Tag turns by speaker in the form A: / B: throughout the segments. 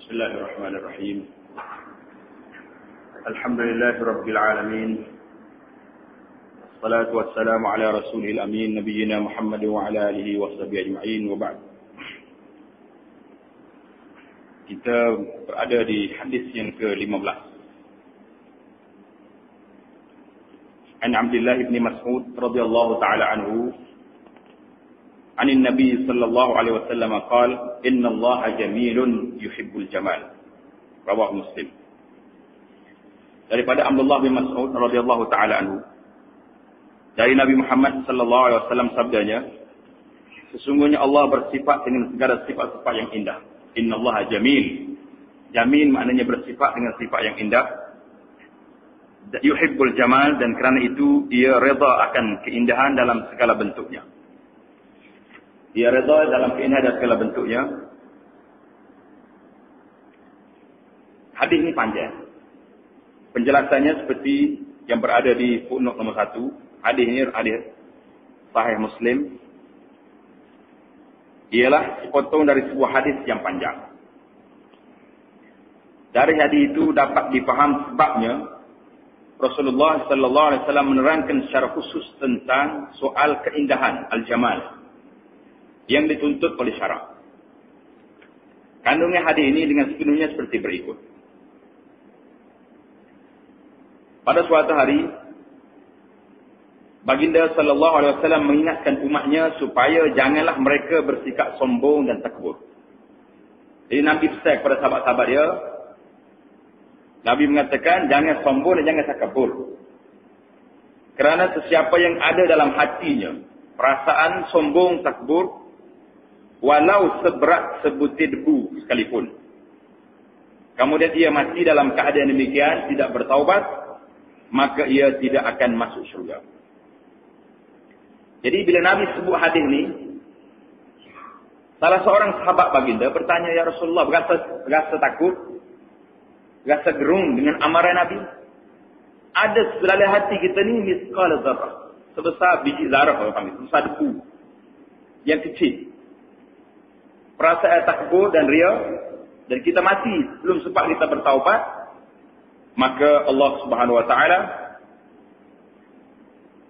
A: بسم الله الرحمن الرحيم. الحمد لله رب العالمين، والصلاة والسلام على رسوله الأمين نبينا محمد وعلى آله وصحبه أجمعين وبعد. Kita berada di hadis yang ke-15. An Abdullah bin Mas'ud radhiyallahu ta'ala anhu عن النبي صلى الله عليه وسلم قال إن الله جميل يحب الجمال. رواه Muslim. Daripada Abdullah bin Mas'ud radhiyallahu taala anhu, dari Nabi Muhammad sallallahu alaihi wasallam sabdanya, sesungguhnya Allah bersifat dengan segala sifat-sifat yang indah. Innallaha jamil. Jamil maknanya bersifat dengan sifat yang indah. Yuhibbul jamal, dan kerana itu ia redha akan keindahan dalam segala bentuknya. Ia redha dalam keindahan dan segala bentuknya. Hadis ini panjang. Penjelasannya seperti yang berada di footnote nomor 1. Hadis ini hadis Sahih Muslim. Ialah sepotong dari sebuah hadis yang panjang. Dari hadis itu dapat dipaham sebabnya Rasulullah sallallahu alaihi wasallam menerangkan secara khusus tentang soal keindahan al-jamal yang dituntut oleh syarak. Kandungan hadis ini dengan sepenuhnya seperti berikut. Pada suatu hari, Baginda sallallahu alaihi wasallam mengingatkan umatnya supaya janganlah mereka bersikap sombong dan takbur. Jadi Nabi pesan kepada sahabat-sahabat dia, Nabi mengatakan jangan sombong dan jangan takbur. Kerana sesiapa yang ada dalam hatinya perasaan sombong, takbur, walau seberat sebutir debu sekalipun, kemudian ia mati dalam keadaan demikian, tidak bertaubat, maka ia tidak akan masuk syurga. Jadi bila Nabi sebut hadis ni, salah seorang sahabat baginda bertanya, ya Rasulullah, berasa takut, berasa gerung dengan amaran Nabi? Ada dalam hati kita ni misqal zarrah, sebesar biji zarah, sebesar debu yang kecil, perasaan takbur dan ria, dan kita mati belum sempat kita bertaubat, maka Allah Subhanahu wa taala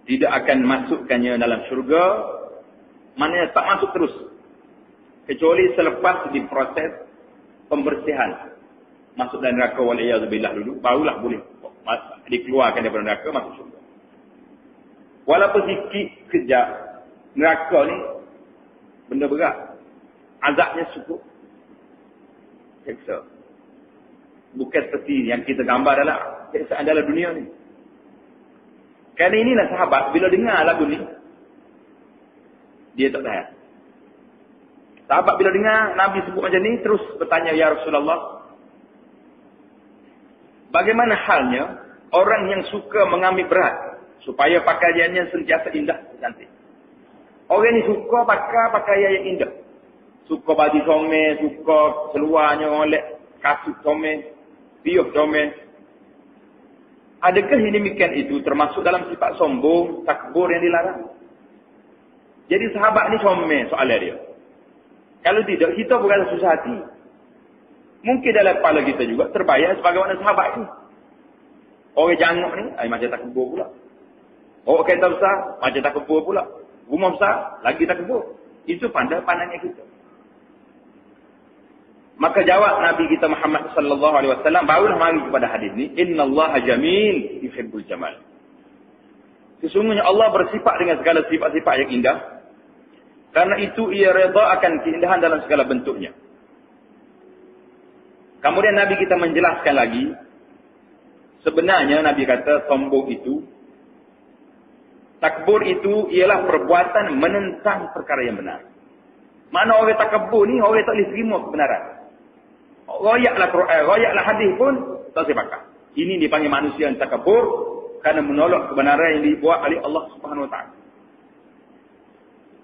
A: tidak akan masukkannya dalam syurga. Maknanya tak masuk terus, kecuali selepas diproses pembersihan, masuk dalam neraka waliyadzubillah dulu, barulah boleh dikeluarkan daripada neraka, masuk syurga. Walaupun sikit kejap, neraka ni benda berat, azabnya cukup seksa. Bukan seperti yang kita gambar dalam seksaan dalam dunia ni. Kerana inilah sahabat, bila dengar lagu ni, dia tak tahan. Sahabat bila dengar Nabi sebut macam ni, terus bertanya, ya Rasulullah, bagaimana halnya orang yang suka mengambil berat supaya pakaiannya sentiasa indah, cantik? Orang ni suka pakai pakaian yang indah, suka baju comel, suka seluarnya oleh kasut comel, piuh comel. Adakah yang demikian itu termasuk dalam sifat sombong, takbur yang dilarang? Jadi sahabat ni comel soalan dia. Kalau tidak, kita bukan susah hati. Mungkin dalam kepala kita juga terbayang sebagaimana sahabat ni. Orang jangok ni, macam takbur pula. Orang kereta besar, macam takbur pula. Rumah besar, lagi takbur. Itu pandangan kita. Maka jawab Nabi kita Muhammad sallallahu alaihi wasallam, barulah mari kepada hadis ni, innallaha jamil yuhibbul jamal. Sesungguhnya Allah bersifat dengan segala sifat-sifat yang indah. Karena itu ia redha akan keindahan dalam segala bentuknya. Kemudian Nabi kita menjelaskan lagi, sebenarnya Nabi kata sombong itu, takbur itu ialah perbuatan menentang perkara yang benar. Mana orang takbur ni, orang tak boleh terima kebenaran. Royaklah Quran, royaklah hadis pun tak boleh pakai. Ini dipanggil manusia yang takabur kerana menolak kebenaran yang dibuat oleh Allah Subhanahu wa taala.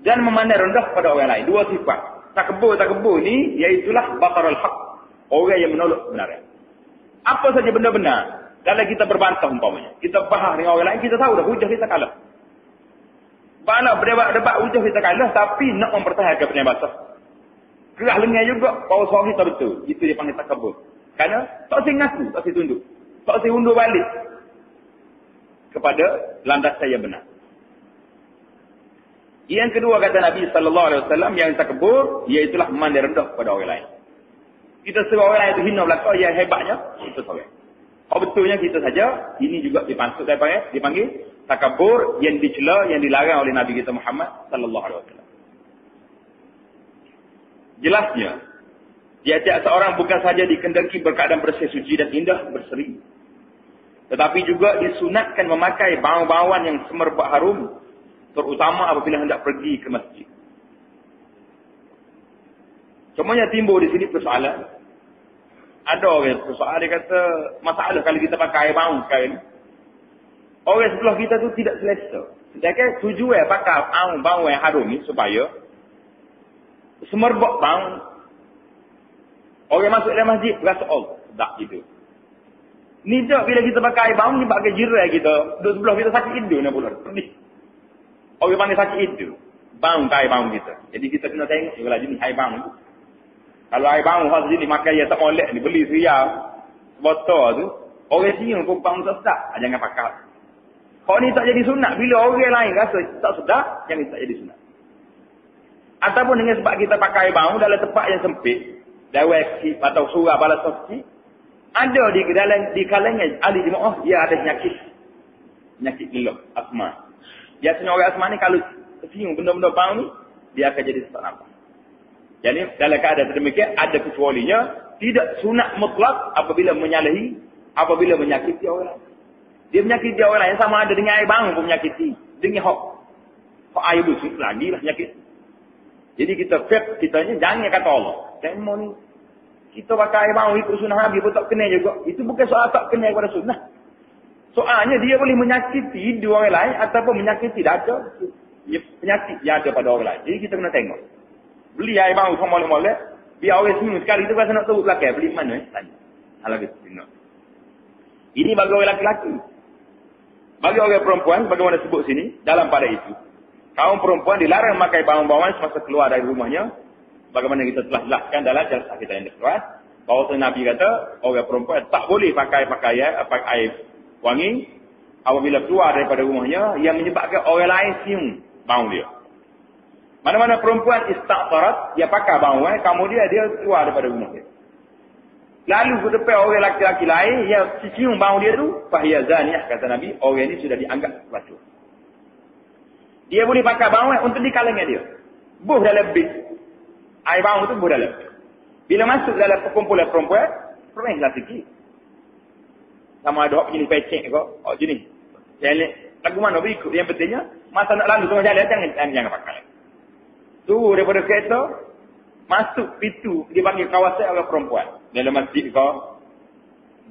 A: Dan memandang rendah pada orang lain. Dua sifat. Takabur ni iaitulah batarul haq, orang yang menolak kebenaran. Apa saja benda benar, kalau kita berbantah umpamanya, kita bahas dengan orang lain, kita tahu dah hujah kita kalah. Banyak berdebat hujah kita kalah, tapi nak mempertahankan pertanyaan basah. Kerah lengan juga, bahawa suara kita betul. Itu dia panggil takabur. Kerana tak saya ngaku, tak saya tunduk. Tak saya undur balik kepada landasan yang benar. Yang kedua kata Nabi SAW, yang takabur, iaitulah memandang rendah kepada orang lain. Kita suruh orang lain itu hina belakang, yang hebatnya, kita seorang. Kalau betulnya kita saja, ini juga dipanggil takabur yang dicela, yang dilarang oleh Nabi kita Muhammad SAW. Jelasnya, tiap-tiap seorang bukan saja dikendaki berkeadaan bersih suci dan indah berseri, tetapi juga disunatkan memakai bau-bauan yang semerbak harum, terutama apabila hendak pergi ke masjid. Semuanya timbul di sini persoalan. Ada orang persoalan, dia kata, masalah kalau kita pakai bau sekarang ni. Orang sebelah kita tu tidak selesa. Sedangkan tujuan pakai bau yang harum ni supaya semerbak bau. Orang masuk dalam masjid berasa tak gitu. Ni tak bila kita pakai bau ni pakai jirai kita. Duduk sebelah kita sakit hidung nak pula. Orang panggil sakit hidung. Bau kai bau kita. Jadi kita kena tengok kalau jenis hai bau tu. Kalau hai bau hak sini makan ya tak molek ni beli serial botol tu. Orang sini pun bau tak sedap. Jangan pakai. Kalau ni tak jadi sunat bila orang lain rasa tak sedap, yang ni tak jadi sunat. Ataupun dengan sebab kita pakai bau dalam tempat yang sempit, dawai atau surah balas softi, ada di kalangan ahli jemaah dia ada penyakit gelap, asma. Biasanya orang asma ni kalau tersiung benda-benda bau ni, dia akan jadi sesak nafas. Jadi dalam keadaan demikian ada kecualinya, tidak sunat mutlak apabila menyakiti orang lain. Dia menyakiti orang lain sama ada dengan air bau pun menyakiti, dengan hak air busuk lagi lah menyakiti. Jadi kita ni jangan kata Allah. Tengok ni. Kita pakai air bau ikut sunnah Nabi pun tak kena juga. Itu bukan soal tak kena kepada sunnah. Soalnya dia boleh menyakiti dua orang lain ataupun menyakiti dada. Penyakit yang ada pada orang lain. Jadi kita kena tengok. Beli air bau sama molek-molek. Biar orang semua sekali tu rasa nak tahu belakang. Beli mana tanya. Alah kita tengok. Ini bagi orang lelaki. Bagi orang perempuan, bagaimana sebut sini, dalam pada itu. Kaum perempuan dilarang memakai bau-bauan semasa keluar dari rumahnya. Bagaimana kita telah jelaskan dalam jalsah kita yang keluar. Bahawa Nabi kata, orang perempuan tak boleh pakai air wangi apabila keluar daripada rumahnya yang menyebabkan orang lain cium bau dia. Mana-mana perempuan istaqtarat, dia pakai bauan, kemudian dia keluar daripada rumah dia. Lalu ke depan orang laki-laki lain yang cium bau dia tu, fahiya zaniyah, kata Nabi, orang ini sudah dianggap pelacur. Dia boleh pakai bauan untuk di kalangan dia. Buh dalam bis. Air bau tu buh dalam. Bila masuk dalam perkumpulan perempuan, permailah sikit. Sama ada jenis pecek ke, jenis. Lagu mana berikut. Yang pentingnya, masa nak lalu tengah jalan, jangan pakai. Turun daripada kereta, masuk pintu, dia panggil kawasan orang perempuan. Dalam masjid ke,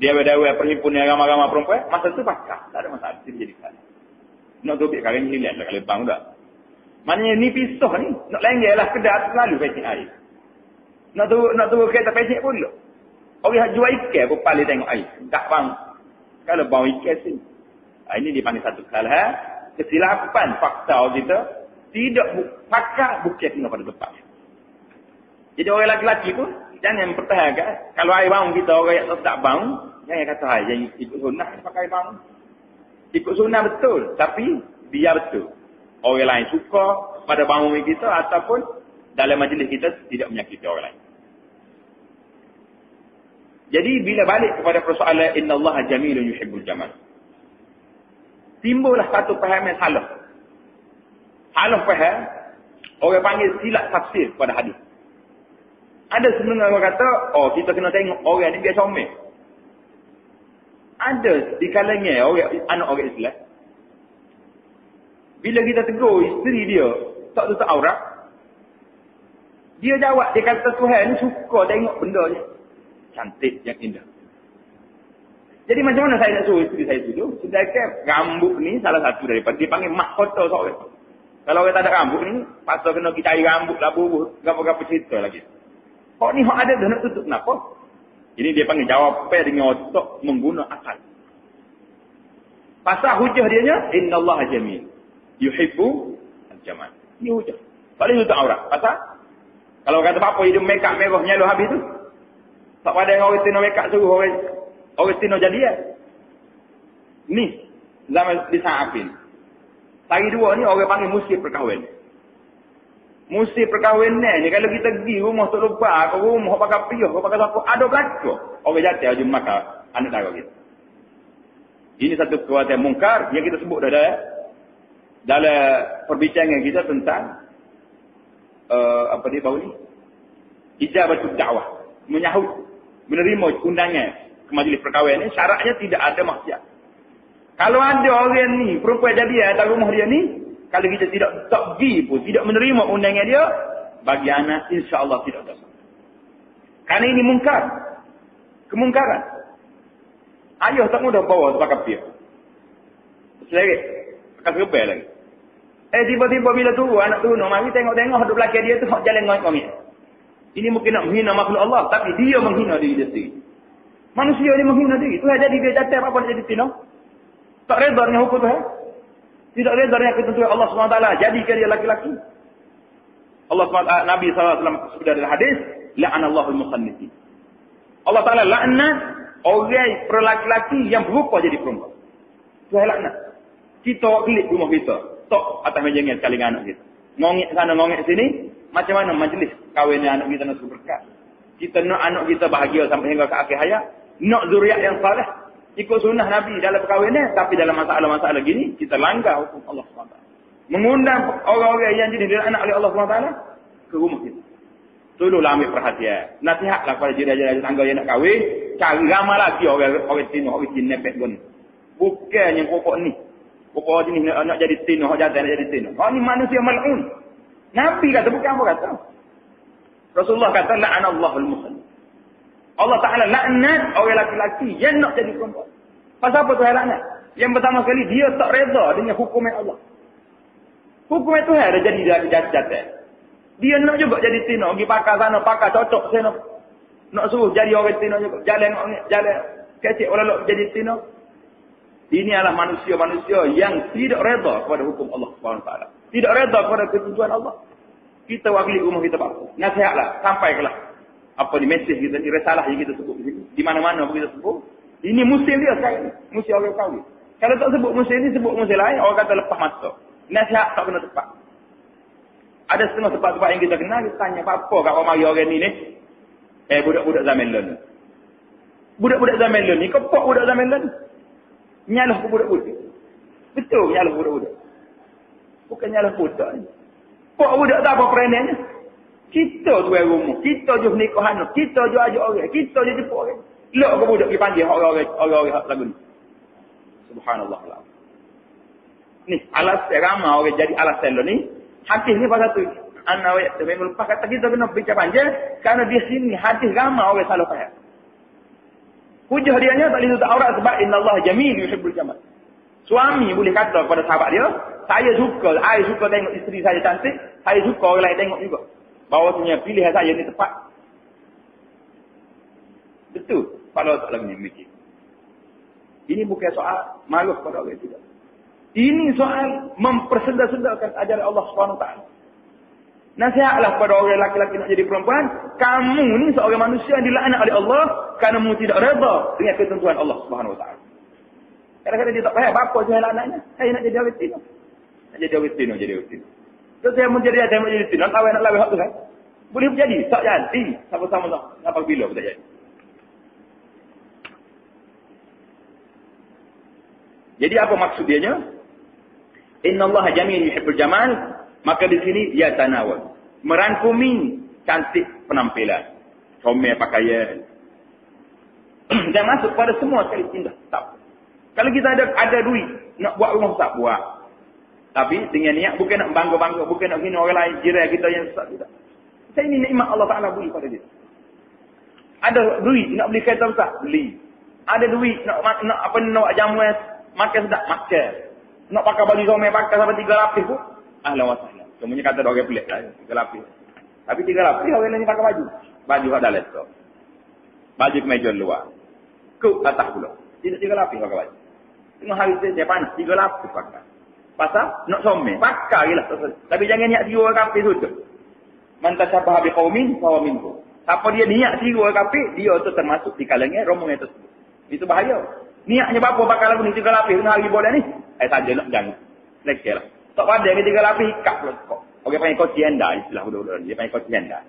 A: dia berdawai perhimpunan ramai-ramai perempuan, masa tu pakai. Tak ada masalah, dia jadi sekali. Nak tobik kali ni lihat kalau bang dah. Maknanya ni pisau ni, nak lenggerlah kedai selalu pecek air. Nak turun kereta pecek pun dulu. Orang jual ikan pun paling tengok air. Tak bang. Kalau bau ikan sini. Ini dipanggil satu kesalahan. Kesilapan fakta kita. Tidak pakai bukit kena pada tempatnya. Jadi orang lelaki pun jangan mempertahankan. Kalau air bau kita orang yang tak bau, jangan kata hai, jangan ikut sunnah pakai air bau. Ikut sunnah betul, tapi biar betul. Orang lain suka pada bau kita ataupun dalam majlis kita tidak menyakiti orang lain. Jadi bila balik kepada persoalan innallaha jamilun yuhibbul jamal. Timbullah satu faham yang salah. Salah faham, orang panggil silap tafsir pada hadis. Ada sebenarnya orang kata, kita kena tengok orang ni dia comel. Ada di kalangan anak orang Islam. Bila kita tegur isteri dia, tak tutup aurat. Dia jawab, dia kata Tuhan ni suka tengok benda ni. Cantik, yang indah. Jadi macam mana saya nak suruh isteri saya tu? Sedangkan rambut ni salah satu daripada, dia panggil mahkota seorang. Kalau orang tak ada rambut ni, pasal kena kita cari rambut lah, buruh, gapa-gapa cerita lagi. Kok ni hak ada dah nak tutup, kenapa? Ini dia panggil jawapan dengan otak mengguna akal. Pasal hujah dia nya, innallaha jamil yuhibbu al-jamal. Ini hujah. Paling tutup aurat. Pasal Kalau kata apa hidup mekak merah nyalo habis tu. Tak pada orang Tino mekak suruh orang Tino jadi ya. Ni zaman disaapin. Lagi dua ni orang panggil musim perkahwin. Musim perkahwin ni kalau kita pergi rumah tu lupa, ke rumah pakai piuh, pakai siapa, ada belakang. Orang jatuh aja makan anak dara kita. Ini satu perbuatan mungkar yang kita sebut dalam perbincangan kita tentang apa dia baru ni? Ijabatul dakwah, menyahut, menerima undangan ke majlis perkahwinan ni syaratnya tidak ada maksiat. Kalau ada orang ni perempuan jadi atas rumah dia ni, kalau kita tidak pergi pun, tidak menerima undangan dia, bagi anak insya-Allah tidak dosa. Karena ini mungkar. Kemungkaran. Ayah tak mudah bawa pakai piah. Selagi pakai rebel lagi. Tiba-tiba bila tu anak tu nak mari tengok-tengok duduk belakang dia tu hok jalan ngoi-ngoi. Ini mungkin nak menghina makhluk Allah, tapi dia menghina diri dia sendiri. Manusia ni menghina diri. Tu jadi dia jatuh apa nak jadi tino? Tak redha dengan hukum Tuhan. Tidak redha dengan ketentuan Allah SWT. Jadikan dia laki-laki. Allah SWT, Nabi SAW sudah dalam hadis, la'anallahul musannifin. Allah Ta'ala laknat orang perlaki-laki yang berupa jadi perempuan. Tuhan laknat. Kita klik rumah kita. Tok atas meja ni sekali dengan anak kita. Ngongik sana, ngongik sini. Macam mana majlis kahwin anak kita nak berkat. Kita nak anak kita bahagia sampai hingga ke akhir hayat. Nak zuriat yang saleh. Ikut sunnah Nabi dalam perkahwinan. Tapi dalam masalah-masalah gini, kita langgar hukum Allah SWT. Mengundang orang-orang yang jadi anak oleh Allah SWT ke rumah kita. Tolonglah ambil perhatian. Nasihatlah kepada jiran-jiran tangga yang nak kahwin. Cari ramai lagi orang Tino, orang Cina nepek pun. Bukan yang pokok ni. Pokok ni nak jadi Tino, orang jantan nak jadi Tino. Orang ni manusia mal'un. Nabi kata, bukan apa kata. Rasulullah kata, la'anallahul muslim. Allah Ta'ala laknat orang laki-laki yang nak jadi perempuan. Pasal apa Tuhan laknat? Yang pertama sekali, dia tak reda dengan hukum Allah. Hukum Tuhan dah jadi jatuh. Dia nak juga jadi Tino. Pergi pakar sana, pakar cocok sana. Nak suruh jadi orang Tino juga. Jalan kecil orang jadi Tino. Ini adalah manusia-manusia yang tidak reda kepada hukum Allah SWT. Tidak reda kepada ketentuan Allah. Kita wakili rumah kita Pak. Nasihatlah. Sampaikanlah. Apa ni mesej kita ni, risalah yang kita sebut di sini. Di mana-mana pun kita sebut. Ini musim dia sekarang. Musim orang kahwin. Kalau tak sebut musim ni, sebut musim lain. Orang kata lepas mata. Nasihat tak kena tepat. Ada setengah tempat-tempat yang kita kenal, kita tanya apa kat orang mari orang ni ni. Budak-budak zaman lalu. Budak-budak zaman lalu ni, kepok budak zaman lalu. Nyalah ke budak-budak. Betul nyalah budak-budak. Bukan nyalah budak ni. Pok budak tak apa peranannya. Kita tu yang rumah. Kita je nikahan. Kita je ajak orang. Kita je jepuk orang. Lok ke budak pergi panggil orang-orang lagu ni. Subhanallah. Ni, alasan ramai orang jadi alasan lo ni. Hadis ni pasal tu. Anak ayat memang lepas kata kita kena bincang panjang. Kerana di sini hadis ramai orang salah faham. Hujah dia nya tak boleh tutup aurat sebab innallaha jamil yuhibbul jamal. Suami boleh kata kepada sahabat dia, saya suka tengok isteri saya cantik, saya suka orang lain tengok juga. Bahawasanya pilihan saya ni tepat. Betul. Kalau tak lagi mikir. Ini bukan soal malu kepada orang tidak. Ini soal mempersedar-sedarkan ajaran Allah SWT. Nasihatlah kepada orang laki-laki nak jadi perempuan. Kamu ni seorang manusia yang dilaknat oleh Allah kerana kamu tidak reda dengan ketentuan Allah SWT. Kadang-kadang dia tak faham apa saya anaknya. Saya nak jadi orang Tino. Nak jadi orang Tino. Kalau saya mau jadi Tino, nak lawai hak tu kan. Boleh jadi. Tak jadi. Sama-sama tak. Sampai bila pun tak jadi. Jadi apa maksud dia nya? Innallaha jamil yuhibbul jamal. Maka di sini ya tanawul. Merangkumi cantik penampilan. Comel pakaian. Dan masuk pada semua sekali indah. Tak. Kalau kita ada duit nak buat rumah tak buat. Tapi dengan niat bukan nak bangga-bangga, bukan nak hina orang lain, jiran kita yang sesat tidak. Saya ini nikmat Allah Taala beri pada dia. Ada duit nak beli kereta besar, beli. Ada duit nak jamuan makan sedap, makan. Nak pakai baju somai pakai sampai 3 lapis pun. Ahlan wa sahlan. Semuanya kata orang pelik lah, 3 lapis. Tapi 3 lapis orang lain pakai baju. Baju kat dalam tu. Baju kemeja luar. Kuk atas pula. Tidak 3 lapis pakai baju. Tengah hari saya panas 3 lapis pakai. Pasal nak somai, pakai je lah. Tapi jangan niat 3 lapis tu. Man tashabbaha biqaumin fahuwa minhum. Siapa dia niat tiru orang kafir, dia tu termasuk di kalangan rombongan tersebut. Itu bahaya. Niatnya apa bakal lagu ni 3 lapis hari boleh ni? Saja nak jangan. Leklah. Tak pada yang 3 lapis ikat pula kok. Orang panggil kau tienda istilah budak-budak. Dia panggil kau tienda.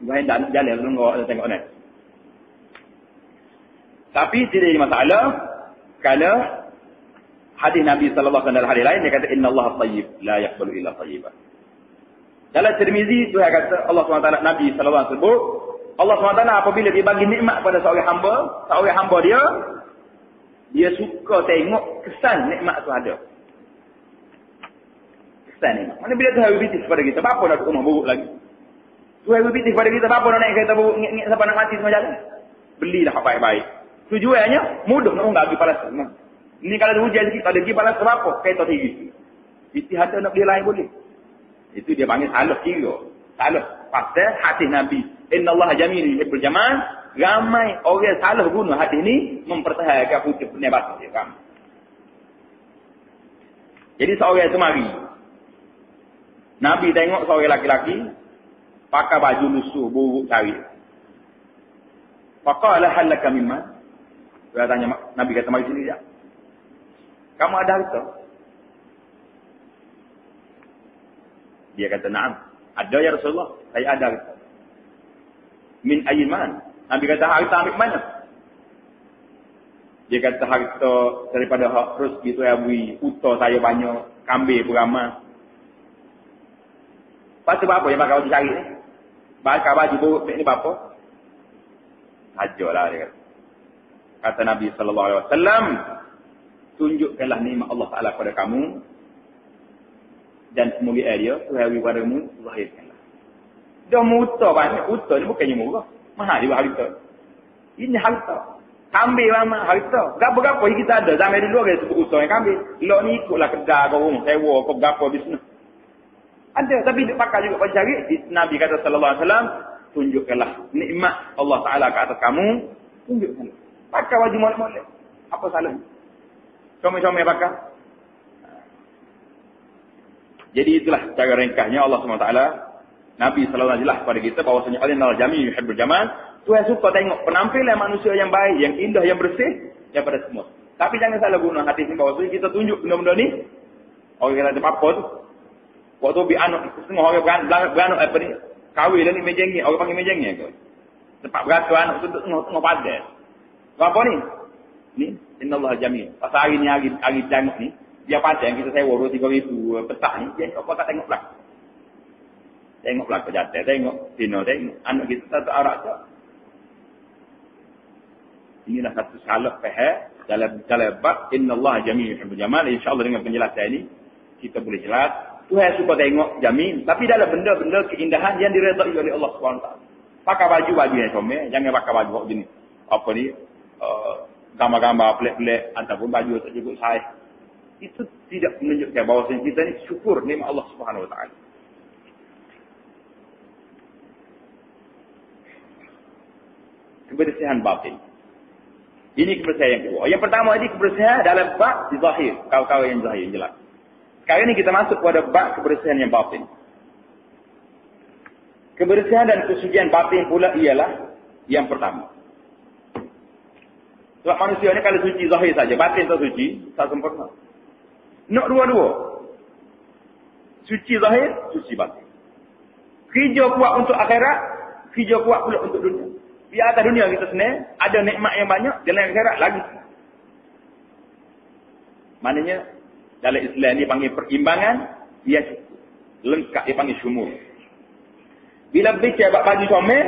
A: Gua hendak nak jalan tengok ni. Tapi tidak ada masalah kalau hadis Nabi sallallahu alaihi wasallam hadis lain dia kata innallaha thayyib la yaqbalu illa thayyiban. Dalam Tirmizi tu kata Allah SWT Nabi sallallahu alaihi wasallam sebut Allah SWT apabila dia bagi nikmat pada seorang hamba dia suka tengok kesan nikmat tu ada. Kesan nikmat. Mana bila Tuhan berbitis kepada kita, apa nak rumah buruk lagi? Tuhan berbitis kepada kita, apa nak naik kereta buruk, ngek siapa nak mati semua jalan? Belilah apa baik-baik. Tujuannya mudah nak enggak pergi palas. Ini kalau hujan sikit, tak ada pergi palas apa? Kereta tinggi. Istihad nak beli lain boleh. Itu dia panggil salah kira. Salah. Pasal hadis Nabi. Innallaha jamilun yuhibbul jamal. Ramai orang salah guna hadis ni mempertahankan putih penebas dia. Ramai. Jadi seorang itu mari. Nabi tengok seorang laki-laki pakai baju lusuh, buruk cari. Faqala halaka mimman? Dia tanya Nabi kata mari sini dia. Kamu ada harta? Dia kata, "Na'am." Ada ya Rasulullah, saya ada harta. Min ayman? Nabi kata, harta ambil mana? Dia kata, harta daripada hak rezeki tu abui, uta saya banyak, kambing pun ramai. Lepas tu apa yang bakal baju cari ni? Bakal baju buruk ni apa? Hajalah dia kata. Kata Nabi sallallahu alaihi wasallam, tunjukkanlah nikmat Allah Taala kepada kamu dan kemuliaan dia Tuhan padamu zahirkanlah. Dah muta banyak, uta ni bukannya murah. Mahal dia harta. Ini harta. Kambing ramai harta. Gapo-gapo kita ada zaman dulu orang sebut uta yang kambing. Lok ni ikutlah kedai kau rumah sewa kau gapo bisnes. Ada tapi dia pakai juga pada cari. Nabi kata sallallahu alaihi wasallam, tunjukkanlah nikmat Allah Taala ke atas kamu, tunjukkanlah. Pakai baju molek-molek. Apa salahnya? Comel-comel pakai. Jadi itulah cara ringkasnya Allah SWT. Nabi sallallahu alaihi wasallam kepada kita bahwasanya Allah Jami yuhibbul jamal. Tuhan suka tengok penampilan manusia yang baik, yang indah, yang bersih daripada semua. Tapi jangan salah guna hadis ni bahwasanya kita tunjuk benda-benda ni. Orang kata apa tu? Waktu bi anak setengah orang beranak apa ni? Kahwin lah ni mejengi, orang panggil mejengi ke? Tempat beratur anak tu tengah padat. Apa ni? Ni innallaha jamil. Pasal hari ni hari tengok ni, dia padat yang kita sewa 3,000 petak ni, dia apa tak tengok belakang. Tengok belakang jatuh, tengok dino, tengok anak kita satu arak tu. Inilah satu salah faham dalam bab innallaha jamil yuhibbul jamal. Insya-Allah dengan penjelasan ini kita boleh jelas. Tuhan suka tengok jamin, tapi dalam benda-benda keindahan yang diredai oleh Allah SWT. Pakai baju yang comel, jangan pakai baju jenis apa ni, gambar-gambar pelik-pelik ataupun baju tak cukup saiz. Itu tidak menunjukkan bahawa kita ni syukur nikmat Allah Subhanahu Wa Taala. Kebersihan batin. Ini kebersihan yang kedua. Yang pertama ini kebersihan dalam bab zahir, kau-kau yang zahir yang jelas. Sekarang ini kita masuk pada bab kebersihan yang batin. Kebersihan dan kesucian batin pula ialah yang pertama. Sebab manusia ni kalau suci zahir saja, batin tak suci, tak sempurna. Nak dua-dua. Suci zahir, suci batin. Kerja kuat untuk akhirat, kerja kuat pula untuk dunia. Di atas dunia kita senang, ada nikmat yang banyak, dalam akhirat lagi. Maknanya, dalam Islam ni panggil perimbangan, dia cukup. Lengkap dia panggil syumul. Bila bicara bab baju comel,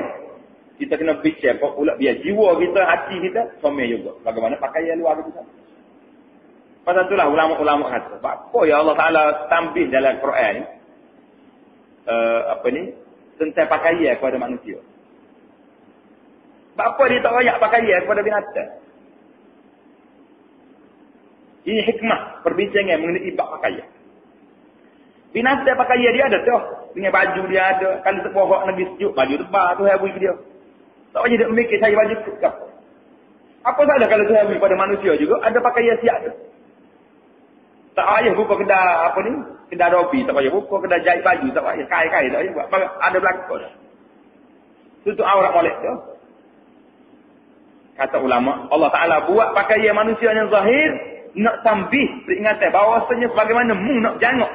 A: kita kena bicara pula biar jiwa kita, hati kita comel juga. Bagaimana pakaian luar kita. Pasal itulah ulama-ulama kata, apa ya Allah Ta'ala tampil dalam Quran ni, tentang pakaian kepada manusia. Apa dia tak rayak pakaian kepada binatang? Ini hikmah perbincangan mengenai bab pakaian. Binatang pakaian dia ada tu. Dengan baju dia ada. Kalau terpohok negeri sejuk, baju tebal tu habis dia. Tak payah dia mikir saya baju tu. Apa salah kalau tu habis pada manusia juga, ada pakaian siap tu. Tak payah buka kedai apa ni? Kedai Robi, tak payah buka kedai jahit baju, tak payah. Kai-kai tak payah buat. Ada belakang dah. Tutup aurat molek tu. Kata ulama, Allah Ta'ala buat pakaian manusia yang zahir, nak tambih peringatan bahawasanya bagaimana mu nak jangok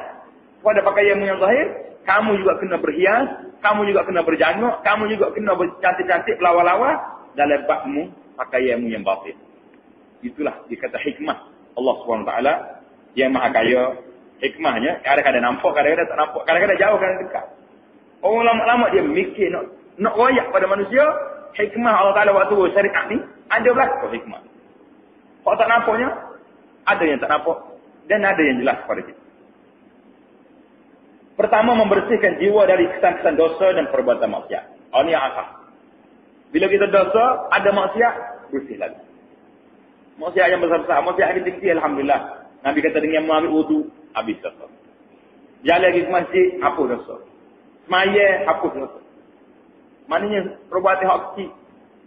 A: pada pakaianmu yang zahir, kamu juga kena berhias, kamu juga kena berjangok, kamu juga kena bercantik-cantik, lawa-lawa dalam bakmu pakaianmu yang batin. Itulah dikata hikmah Allah SWT yang maha kaya. Hikmahnya kadang-kadang nampak, kadang-kadang tak nampak, kadang-kadang jauh, kadang-kadang dekat. Orang lama-lama dia mikir nak royak pada manusia. Hikmah Allah Ta'ala waktu syariat ni ada berlaku hikmah. Kalau tak nampaknya, ada yang tak nampak dan ada yang jelas kepada kita. Pertama, membersihkan jiwa dari kesan-kesan dosa dan perbuatan maksiat. Ini yang asal. Bila kita dosa, ada maksiat, bersih lagi. Maksiat yang besar-besar, maksiat yang kecil, alhamdulillah. Nabi kata dengan mengambil wudu, habis dosa. Jalan lagi ke masjid, hapus dosa. Semaya, hapus dosa. Maknanya perbuatan hak kecil.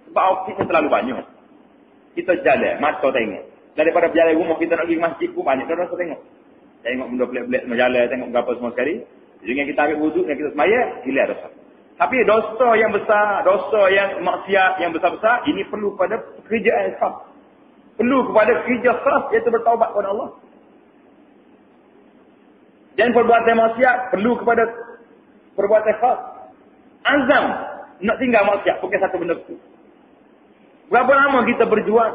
A: Sebab hak kecil terlalu banyak. Kita jalan, mata tengok. Daripada berjalan rumah kita nak pergi masjid pun banyak dah rasa tengok. Tengok benda pelik-pelik semua jalan, tengok berapa semua sekali. Dengan kita ambil wuduk, dengan kita semaya, hilang dosa. Tapi dosa yang besar, dosa yang maksiat yang besar-besar, ini perlu pada pekerjaan khas. Perlu kepada kerja khas, iaitu bertaubat kepada Allah. Dan perbuatan maksiat perlu kepada perbuatan khas. Azam nak tinggal maksiat, bukan satu benda itu. Berapa lama kita berjuang?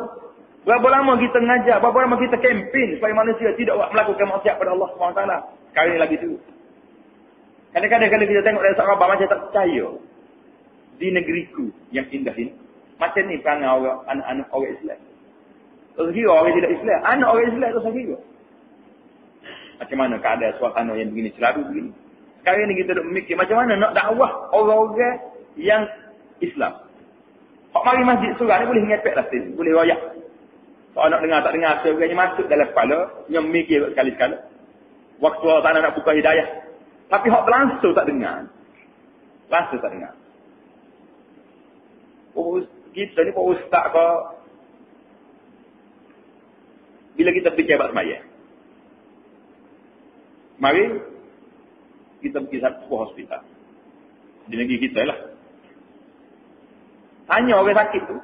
A: Berapa lama kita mengajar? Berapa lama kita kempen supaya manusia tidak melakukan maksiat pada Allah SWT? Sekarang ini lagi tu. Kadang-kadang kalau kita tengok dari sahabat macam tak percaya. Di negeriku yang indah ini. Macam ni perangai anak-anak orang Islam. Terus kira orang tidak Islam. Anak orang Islam terus kira. Macam mana keadaan suasana yang begini, selalu begini. Sekarang ni kita memikir macam mana nak dakwah orang-orang yang Islam. Hak mari masjid surah ni boleh ngepek lah sini. Boleh royak. Kalau nak dengar tak dengar, sebenarnya masuk dalam kepala, yang mikir sekali-sekala. Waktu Allah Ta'ala nak buka hidayah. Tapi hak terlangsung tak dengar. Langsung tak dengar. Kita ni Pak Ustaz ke, bila kita pergi jabat semaya, mari kita pergi satu hospital. Di negeri kita lah. Tanya orang sakit tu,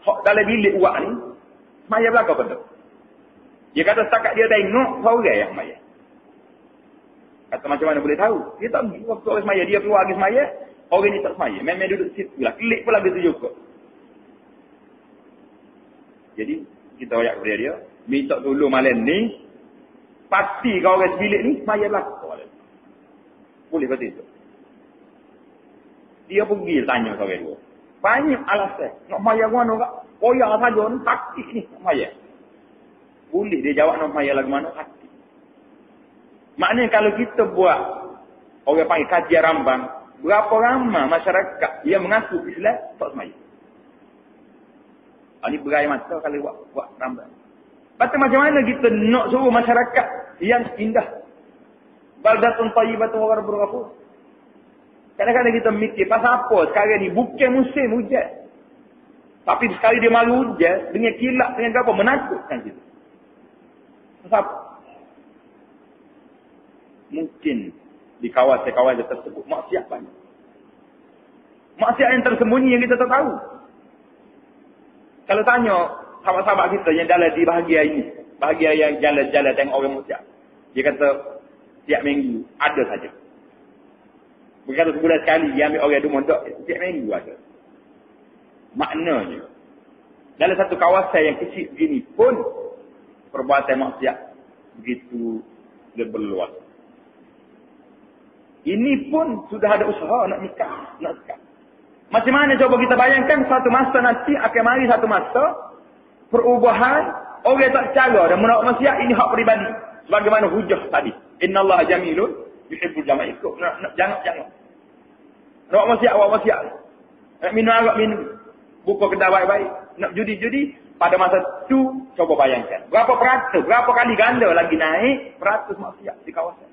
A: hak dalam bilik uak ni, semaya belakang betul. Dia kata setakat dia tengok, seorang yang semaya. Kata macam mana boleh tahu? Dia tak pergi waktu orang semaya. Dia keluar lagi semaya, orang ni tak semaya. Memang duduk situ lah. Klik pun lagi tu juga. Jadi, kita royak kepada dia, minta tolong malam ni, pasti kau orang sebilik ni, semaya belakang. Boleh kata itu. Dia pergi tanya seorang dua. Banyak alasan. Nak semaya mana kak? Koyak saja ni, pasti ni nak semaya. Boleh dia jawab nak semaya lagu mana? Pasti. Maknanya kalau kita buat orang panggil kajian rambang, berapa ramai masyarakat yang mengaku Islam tak semaya. Ini berai mata kalau buat rambang. Lepas macam mana kita nak suruh masyarakat yang indah, baldatun tayyibatun wa rabbul ghafur. Kadang-kadang kita mikir pasal apa sekarang ni bukan musim hujan. Tapi sekali dia malu hujan dengan kilat dengan apa menakutkan kita. Pasal apa? Mungkin di kawasan-kawasan tersebut maksiat banyak. Maksiat yang tersembunyi yang kita tak tahu. Kalau tanya sahabat-sahabat kita yang jalan di bahagia ini, bahagia yang jalan-jalan tengok orang maksiat, dia kata tiap minggu ada saja. Berkata sebulan sekali dia ambil orang rumah tak, tiap minggu ada. Maknanya dalam satu kawasan yang kecil begini pun perbuatan maksiat begitu berluas. Ini pun sudah ada usaha nak nikah, nak sekat. Macam mana coba kita bayangkan satu masa nanti akan mari satu masa perubahan orang tak cara dan menolak maksiat ini hak peribadi. Sebagaimana hujah tadi. Innallaha jamilun yuhibbul jamal. Jangan. Nak maksiat, awak maksiat. Nak minum arak minum. Buka kedai baik-baik. Nak judi-judi. Pada masa tu coba bayangkan. Berapa peratus, berapa kali ganda lagi naik peratus maksiat di kawasan.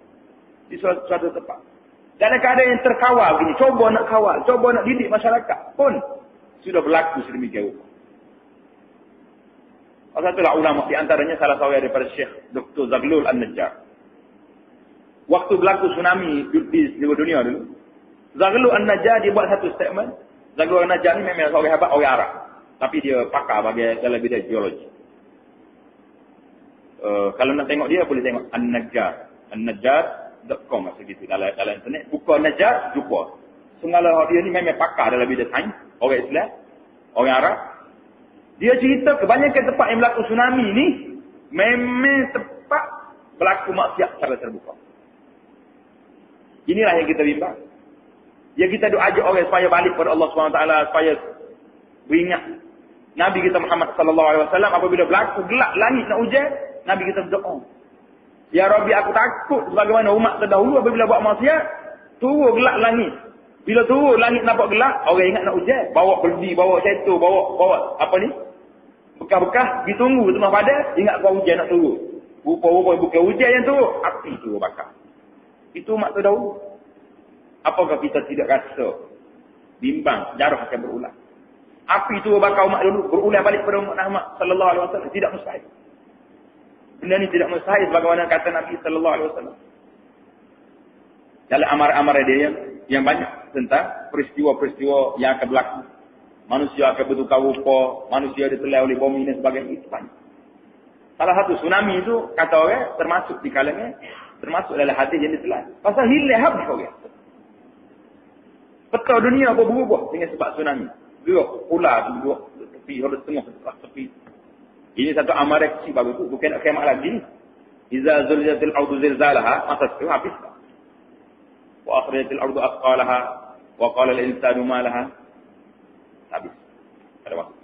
A: Di suatu tempat. Dalam keadaan yang terkawal begini, cuba nak kawal, cuba nak didik masyarakat pun sudah berlaku sedemikian rupa. Salah satulah ulama di antaranya salah seorang daripada Syekh Dr. Zaghlul An-Najjar. Waktu berlaku tsunami di seluruh dunia dulu, Zaghlul An-Najjar dia buat satu statement. Zaghlul An-Najjar ni memang orang hebat, orang Arab. Tapi dia pakar bagi dalam bidang geologi. Kalau nak tengok dia, boleh tengok An-Najjar. An-Najjar.com macam gitu. Dalam internet. Buka Najjar, jumpa. Segala dia ni memang pakar dalam bidang sains. Orang Islam. Orang Arab. Dia cerita kebanyakan tempat yang berlaku tsunami ni, memang tempat berlaku maksiat secara terbuka. Inilah yang kita bimbang. Yang kita doa ajak orang supaya balik kepada Allah SWT, supaya beringat Nabi kita Muhammad sallallahu alaihi wasallam apabila berlaku gelap langit nak hujan, Nabi kita berdoa, ya Rabbi, aku takut sebagaimana umat terdahulu apabila buat maksiat, turun gelap langit. Bila turun langit nampak gelap, orang ingat nak hujan, bawa beldi, bawa cetur, bawa apa ni? Bekas-bekas, ditunggu tengah padas, ingat kau hujan nak turun. Rupa-rupa bukan hujan yang turun, api turun bakar. Itu umat terdahulu. Apakah kita tidak rasa bimbang sejarah akan berulang? Api itu bakal umat dulu berulang balik kepada umat Muhammad sallallahu alaihi wasallam, tidak mustahil. Benda ni tidak mustahil sebagaimana kata Nabi sallallahu alaihi wasallam. Dalam amar-amar dia yang banyak tentang peristiwa-peristiwa yang akan berlaku. Manusia akan bertukar rupa, manusia ditelan oleh bumi dan sebagainya, itu banyak. Salah satu tsunami itu kata orang termasuk di kalangan, termasuk dalam hadis yang ditelan. Pasal hilang habis orang. Peta dunia berubah dengan sebab tsunami. Gerak pula tu duduk tepi, harus tengah tepi. Ini satu amaran kecil baru tu, bukan nak kiamat lagi. Iza zulzilatil ardu zilzalaha, masa itu habis. Wa akhrajatil ardu athqalaha wa qala lil insanu ma laha. Habis. Pada waktu.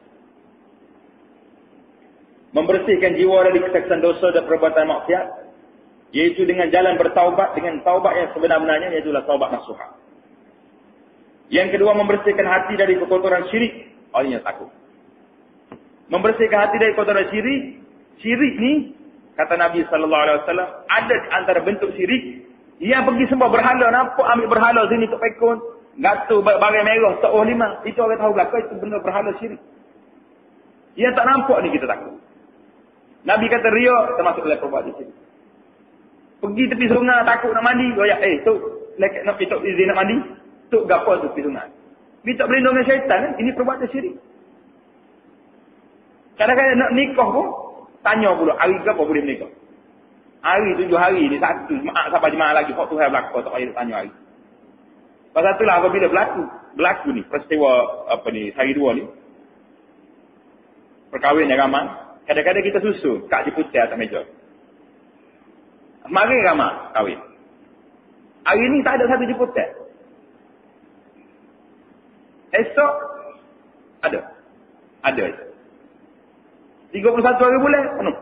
A: Membersihkan jiwa dari kesaksian dosa dan perbuatan maksiat, yaitu dengan jalan bertaubat, dengan taubat yang sebenar-benarnya, iaitu taubat nasuha. Yang kedua, membersihkan hati dari kekotoran syirik. Orang yang takut. Membersihkan hati dari kekotoran syirik. Syirik ni, kata Nabi SAW, ada antara bentuk syirik. Yang pergi sembah berhala, nampak ambil berhala sini untuk pekun. Gatu barang merah, tak lima. Itu orang tahu belakang, itu benda berhala syirik. Yang tak nampak ni kita takut. Nabi kata riak, termasuk dalam perbuatan syirik. Pergi tepi sungai, takut nak mandi. Goyak, tu, leket nak pitok izin nak mandi. Tuk gapo tu pergi sungai. Minta perlindungan syaitan, kan? Ini perbuatan syirik. Kadang-kadang nak nikah pun, tanya pula, hari ke apa boleh menikah? Hari 7 hari ni, satu jemaah sampai jemaah lagi, kok Tuhan berlaku, tak payah tanya hari. Pasal itulah apabila berlaku ni, peristiwa apa ni, hari 2 ni, perkahwinan ramai, kadang-kadang kita susun, kak diputar atas meja. Mari ramai kahwin. Hari ni tak ada satu diputar. Esok ada. Ada. 31 hari bulan penuh.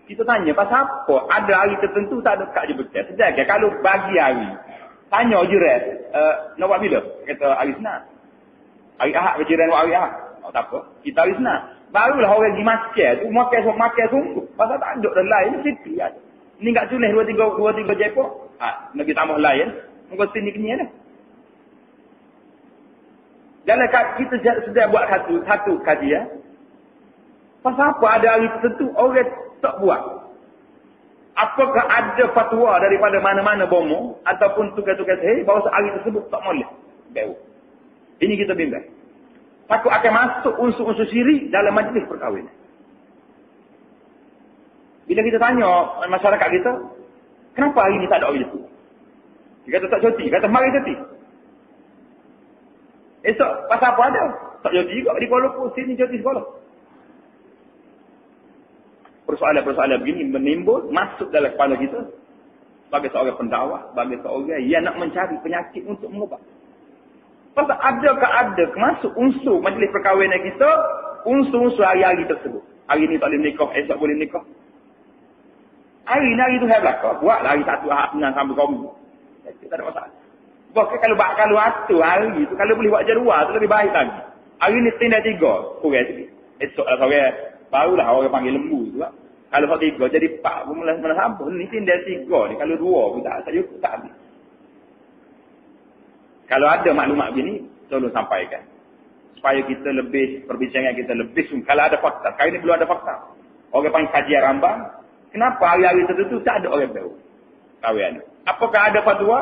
A: Kita tanya pasal apa? Ada hari tertentu tak ada kad jemputan. Sedangkan kalau bagi hari, tanya jiran, nak buat bila? Kata hari Senin. Hari Ahad jiran buat hari Ahad. Oh, tak apa. Kita hari Senin. Barulah orang pergi makan sungguh. Pasal tak ada dan lain situ ada. Ni enggak tulis 2 3 Jepun. Lagi tambah lain. Muka sini kini ada. Dalam kita sedang buat satu kajian. Pasal apa ada hari tertentu orang tak buat? Apakah ada fatwa daripada mana-mana bomo ataupun tugas-tugas bahawa hari tersebut tak boleh? Bau. Ini kita bimbang. Takut akan masuk unsur-unsur syirik dalam majlis perkahwinan. Bila kita tanya masyarakat kita, kenapa hari ini tak ada orang itu? Dia kata tak cuti. Kata mari cuti. Esok pasal apa ada? Tak cuti juga di Kuala Lumpur sini cuti sekolah. Persoalan-persoalan begini menimbul masuk dalam kepala kita sebagai seorang pendakwah, sebagai seorang yang nak mencari penyakit untuk mengubat. Pasal adakah ada masuk unsur majlis perkahwinan kita, unsur-unsur hari-hari tersebut. Hari ni tak boleh menikah, esok boleh menikah. Hari ni hari tu saya belakang, buatlah hari satu Ahad Senin sampai kaum. Tak ada masalah. Bahkan kalau atur hari tu, kalau boleh buat jadual tu lebih baik lagi. Hari ni tindak 3, kurang sikit. Esok lah seorang, barulah orang panggil lembu tu lah. Kalau 3 jadi 4 pun mula sambung. Ni tindak 3 ni, kalau 2 pun tak cukup, tak habis. Kalau ada maklumat begini, tolong sampaikan. supaya kita lebih, perbincangan kita lebih sungguh. Kalau ada fakta, kali ini belum ada fakta. Orang panggil kajian rambang, kenapa hari-hari tertentu tak ada orang tahu kawian? Apakah ada fatwa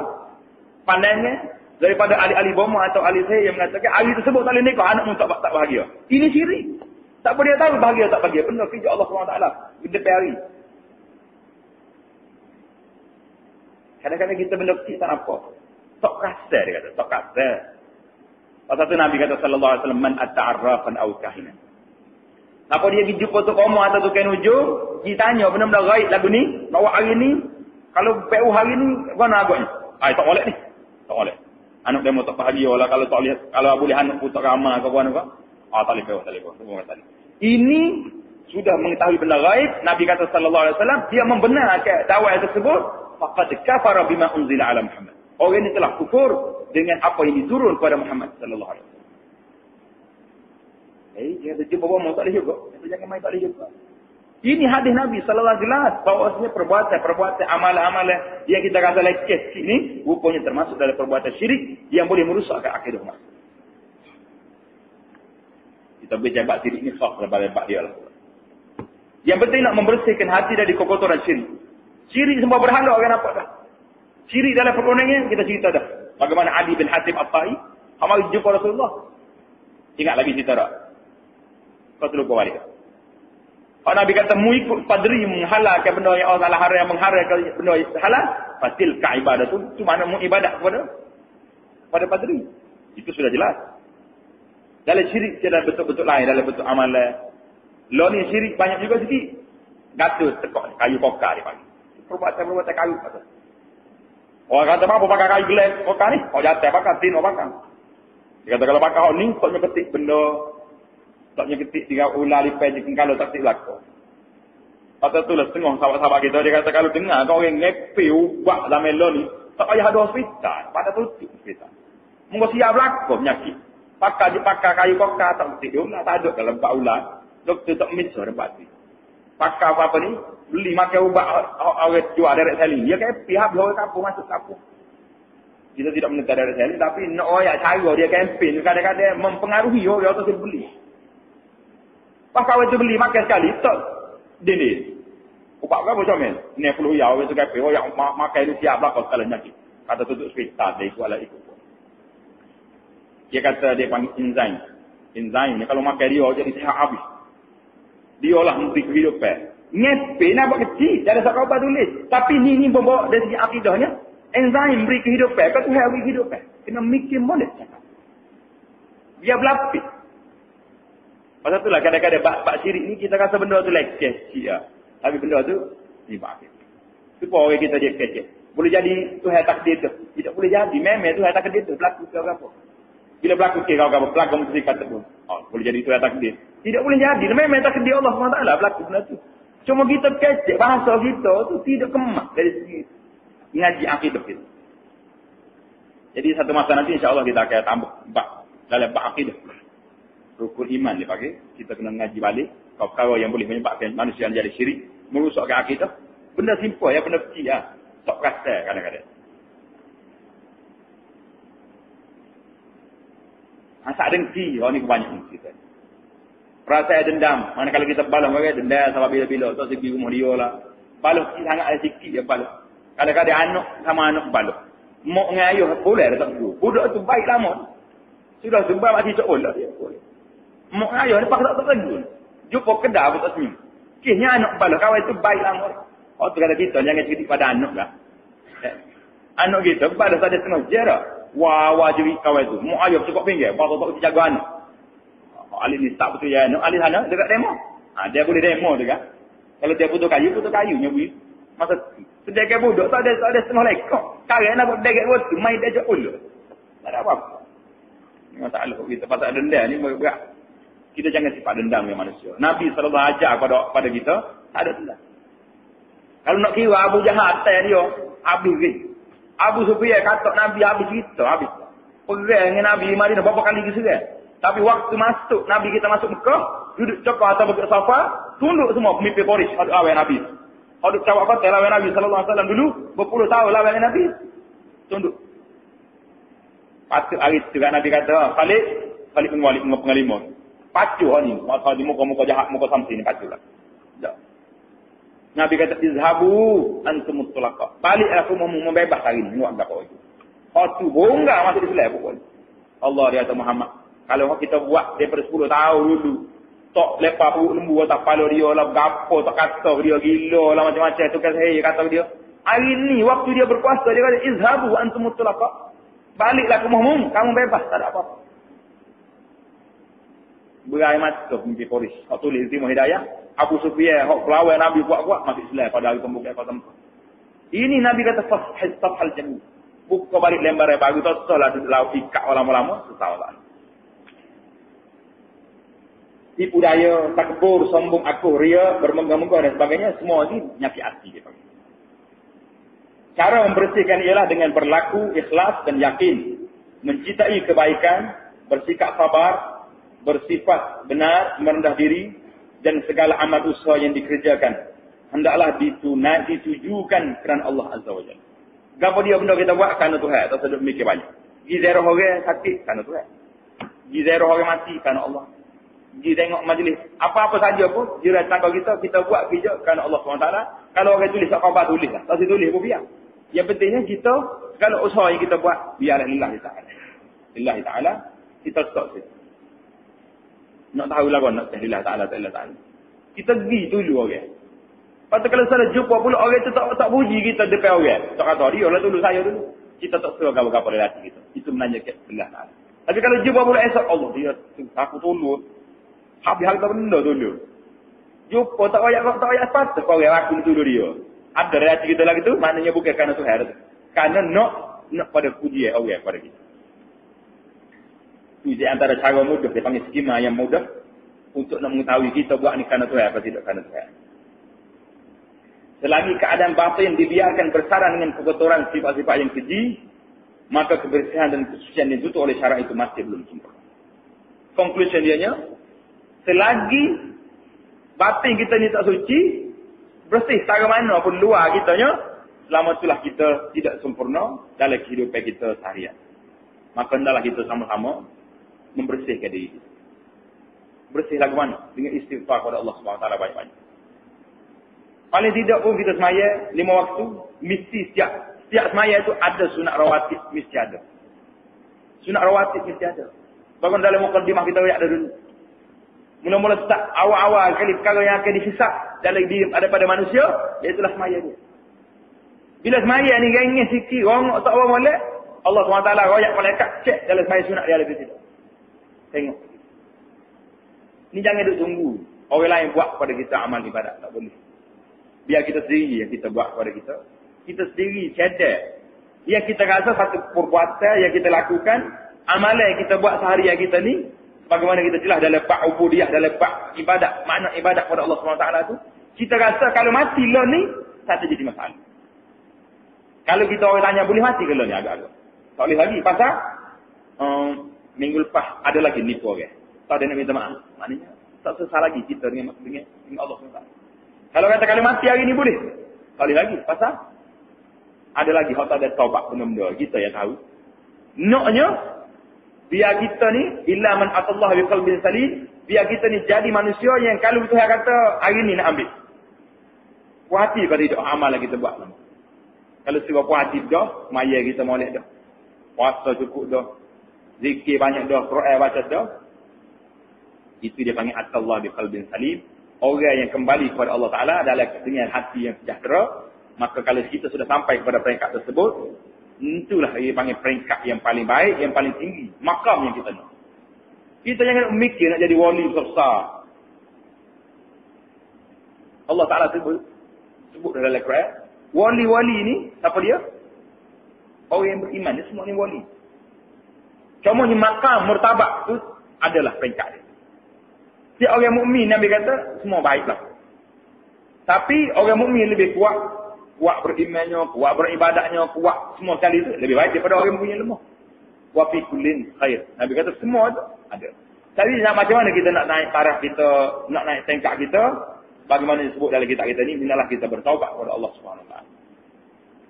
A: pandangnya daripada ahli-ahli bomo atau ahli saya yang mengatakan hari tersebut tak boleh nikah, anakmu tak bahagia? Ini syirik. Tak boleh tahu bahagia tak bahagia. Benar kerja Allah SWT. Benda hari. Kadang-kadang kita benda kecil tak apa. Tak rasa dia kata. Tak rasa. Pasal tu Nabi kata sallallahu alaihi wasallam, man ata'arrafan aw kahinan. Apa dia pergi jumpa tu komo atau tu kain hujung, dia tanya benda-benda gaib lagu ni, bawa hari ni, kalau PU hari ni, mana agaknya? Tak boleh ni. Tak boleh. Anak demo tak bahagia lah kalau tak boleh, kalau boleh anak putar ramah ke apa-apa. Tak boleh PU, tak boleh PU. Semua kata ni. Ini sudah mengetahui benda gaib, Nabi kata sallallahu alaihi wasallam, dia membenarkan dakwah tersebut, faqad kafara bima unzila ala Muhammad. Orang ini telah kufur dengan apa yang diturun kepada Muhammad sallallahu alaihi wasallam. Dia kata jumpa bomo tak boleh juga. Kata jangan main tak boleh juga. Ini hadis Nabi sallallahu alaihi wasallam bahawasanya perbuatan amalan-amalan yang kita rasa leceh ini rupanya termasuk dalam perbuatan syirik yang boleh merosakkan akidah umat. Kita berjabat syirik ni khas daripada dia lah. Yang penting nak membersihkan hati dari kotoran syirik. Syirik semua berhala orang nampak dah. Syirik dalam perundingan kita cerita dah. Bagaimana Ali bin Hatim At-Tai hamil jumpa Rasulullah. Ingat lagi cerita tak? Kau terlupa balik. Kalau Nabi kata mu ikut padri menghalalkan benda yang Allah haram, mengharamkan benda yang halal, fatil ka ibadah tu mana mu ibadah kepada padri. Itu sudah jelas. Dalam syirik dalam betul-betul lain, dalam bentuk amalan. Lo ni syirik banyak juga sikit. Gatul tekok kayu kokar dia panggil. Perbuatan kayu kata. Orang kata apa pakai kayu gelas kokar ni? Kau jatuh pakai tin orang pakai. Dia kata kalau pakai ni kau ketik benda, taknya ketik 3 ular lipat je kalau tak ketik belaka. Pasal tu lah setengah sahabat-sahabat kita dia kata kalau dengar kau orang ngepi ubah dalam lo ni, tak payah ada hospital, pada tutup hospital. Mungkin siap belaka penyakit. Pakai kayu kokar tak ketik ular, tak ada dalam 4 ular. Doktor tak misal dapat ni. Pakai apa-apa ni, beli makan ubat orang jual direct selling. Dia kan pihak orang kampung masuk kampung. Kita tidak menentang direct selling, tapi nak royak cara dia campaign kadang-kadang mempengaruhi orang tu beli. Pakai orang tu beli makan sekali, tak dini. Ubat berapa macam ni? 90 ya orang tu campaign, orang makan itu siap belakang sekali nyakit. Kata tutup hospital, dia ikut lah ikut. Dia kata dia panggil enzaim. Enzaim ni kalau makan dia jadi sihat habis. Dia lah memberi kehidupan. Ngepe nak buat kecil. Dari sahabat tulis. Tapi ni bawa dari segi akidahnya. Enzaim beri kehidupan. Kau Tuhan beri kehidupan. Kena mikir boleh cakap. Dia berlapis. Pasal itulah kadang-kadang bak syirik ni kita rasa benda tu leceh. Tapi benda tu ni bakit. Supaya orang kita dia kecil. Boleh jadi Tuhan takdir tu. Tidak boleh jadi. Memang Tuhan takdir tu. Berlaku ke apa. Bila berlaku ke kau pelagam mesti kata pun. Boleh jadi Tuhan takdir. Tidak boleh jadi. Memang takdir Allah SWT berlaku benda tu. Cuma kita kecek bahasa kita tu tidak kemak dari segi ngaji akidah kita. Jadi satu masa nanti insya-Allah kita akan tambah dalam bab akidah. Rukun iman dipakai, kita kena ngaji balik perkara yang boleh menyebabkan manusia jadi syirik, merosakkan akidah. Benda simple ya, benda kecil ya. Tak rasa kadang-kadang. Asak dengki, orang ni kebanyakan kita. Perasaan dendam. Manakala kita balas orang dendam sampai bila-bila. Tak segi rumah dia lah. Balas sangat ada sikit dia balas. Kadang-kadang anak sama anak balas. Mak dengan ayah boleh tak dulu. Budak tu baik lama. Sudah sebab mati seolah dia boleh. Mak dengan ayah ni paksa tak dulu. Jumpa kedai pun tak senyum. Kisnya anak balas. Kawan tu baik lama. Oh tu kata kita jangan cerita pada anak lah. Anak kita balas ada setengah jarak. Wah jadi kawan tu. Mak ayah cukup pinggir. Bapak tak jaga anak. Alih ni tak betul ya. Alih sana dekat demo. Dia boleh demo juga. Kalau dia butuh kayu nyebui. Masa sedekah budak tak ada setengah lekok. Sekarang nak buat dekat waktu main dia je ulu. Tak ada apa-apa. Ini masalah kita pasal dendam ni berat. Kita jangan sifat dendam dengan manusia. Nabi sallallahu alaihi wasallam ajar pada kita tak ada dendam. Kalau nak kira Abu Jahal atas dia habis ke. Abu Sufyan kata Nabi habis kita habis. Perang dengan Nabi Madinah berapa kali keserang. Tapi waktu masuk, Nabi kita masuk Mekah, duduk cokok atau bukit Safa, tunduk semua pemimpin Quraisy hadap lawan Nabi. Hadap cawak kata lawan Nabi sallallahu alaihi wasallam dulu, berpuluh tahun lawan Nabi. Tunduk. Patut hari itu kan Nabi kata, Khalid, Balik pengalima. Pacu ni. Masa di muka-muka jahat, muka samsi ni pacu lah. Tak. Nabi kata, izhabu antumut tulaqa. Baliklah kamu membebas hari ni. Tengok apa itu. Hatu bongga masuk Islam pokoknya. Allah dia kata Muhammad. Kalau kita buat daripada 10 tahun dulu. Tak lepas perut lembu tak kepala dia lah. Gapo tak kata dia. Gila lah macam-macam. Tu kata dia. Hari ni waktu dia berkuasa. Dia kata, izhabu antumut tulaqa. Baliklah ke Muhammad. Kamu bebas. Tak ada apa-apa. Berair mata mimpi Quraisy. Hak tulis Timur Hidayah. Abu Sufyan, hak pelawai Nabi kuat-kuat masuk Islam pada hari pembukaan kota Mekah. Ini Nabi kata safhal jami. Buka balik lembar yang baru tu lah laut ikat lama-lama susah lah. Tipu daya, takbur, sombong aku, ria, bermenggah-menggah dan sebagainya semua ini penyakit hati dia panggil. Cara membersihkan ialah dengan berlaku ikhlas dan yakin, mencintai kebaikan, bersikap sabar, bersifat benar, merendah diri dan segala amal usaha yang dikerjakan hendaklah ditujukan kerana Allah Azza wa Jalla. Gapo dia benda kita buat kerana Tuhan, tak sedap mikir banyak. Gizero orang sakit kerana Tuhan. Gizero orang mati kerana Allah. Gi tengok majlis apa-apa saja pun jiran tangga kita buat kerja kerana Allah SWT. Kalau orang tulis khabar tulislah. Tak tulis pun biar. Yang pentingnya kita segala usaha yang kita buat biarlah lillahi ta'ala. Lillahi ta'ala kita stop situ. Nak tahu lah nak lillahi ta'ala ta'ala. Kita pergi dulu orang. Lepas kalau salah jumpa pula orang tu tak puji kita depan orang. Tak kata dia lah dulu saya dulu. Kita tak suruh apa-apa relasi kita. Itu menanyakan lillahi ta'ala. Tapi kalau jumpa pula esok Allah dia aku tolong. Habis harta benda dulu. Jumpa tak payah sepatut kau orang aku dulu dia. Ada relasi kita lagi tu maknanya bukan kerana Tuhan tu. Kerana nak pada puji orang pada kita. Itu di antara cara mudah dia panggil skema yang mudah untuk nak mengetahui kita buat ni kerana Tuhan apa tidak kerana Tuhan. Selagi keadaan batin dibiarkan bersarang dengan kekotoran sifat-sifat yang keji, maka kebersihan dan kesucian yang ditutup oleh syarak itu masih belum sempurna. Conclusion dianya, selagi batin kita ni tak suci, bersih secara mana pun luar kitanya, selama itulah kita tidak sempurna dalam kehidupan kita seharian. Maka hendaklah kita sama-sama membersihkan diri kita. Bersih lagu mana? Dengan istighfar kepada Allah SWT banyak-banyak. Paling tidak pun kita semaya 5 waktu, mesti setiap semaya itu ada sunat rawatib, mesti ada. Sunat rawatib mesti ada. Bahkan dalam mukadimah kita ada dulu. Mula-mula start awal-awal kali perkara yang akan dihisap dalam diri daripada manusia, iaitulah semaya dia. Bila semaya ni gengis sikit, orang tak orang molek, Allah SWT royak malaikat cek dalam semaya sunat dia lebih tidak. Tengok. Ni jangan duk tunggu orang lain buat kepada kita amal ibadat, tak boleh. Biar kita sendiri yang kita buat kepada kita. Kita sendiri sedar. Yang kita rasa satu perbuatan yang kita lakukan, amalan yang kita buat seharian kita ni, bagaimana kita jelas dalam bab ubudiyah, dalam bab ibadat, makna ibadat kepada Allah SWT tu, kita rasa kalau mati lah ni, tak jadi masalah. Kalau kita orang tanya, boleh mati ke lah ni agak-agak? Tak boleh lagi. Pasal, minggu lepas ada lagi nipu orang. Tak ada nak minta maaf. Maknanya, tak sesal lagi kita dengan Allah SWT. Kalau kata kalau mati hari ni boleh. Tak boleh lagi. Pasal, ada lagi hak tak ada taubat benda-benda. Kita yang tahu. Naknya, biar kita ni, illa man atallah biqalbin salim, biar kita ni jadi manusia yang kalau Tuhan kata, hari ni nak ambil. Puas hati pada hidup amal yang kita buat. Kalau sebab puas hati dah, maya kita molek dah. Puasa cukup dah. Zikir banyak dah, Quran baca dah. Itu dia panggil atallah biqalbin salim. Orang yang kembali kepada Allah Ta'ala adalah dengan hati yang sejahtera. Maka kalau kita sudah sampai kepada peringkat tersebut, itulah dia panggil peringkat yang paling baik, yang paling tinggi. Makam yang kita nak. Kita jangan mikir nak jadi wali besar. Allah Ta'ala sebut dalam Al-Quran. Wali-wali ni, siapa dia? Orang yang beriman, dia semua ni wali. Cuma ni makam, murtabak tu adalah peringkat dia. Si orang mukmin Nabi kata, semua baiklah. Tapi orang mukmin lebih kuat berimannya, kuat beribadatnya, kuat semua sekali itu lebih baik daripada orang mukmin yang lemah. Wa fi kullin khair. Nabi kata semua itu ada. Tapi macam mana kita nak naik taraf kita, nak naik tingkat kita, bagaimana disebut dalam kitab kita ni, hendaklah kita bertaubat kepada Allah Subhanahu Wa Taala.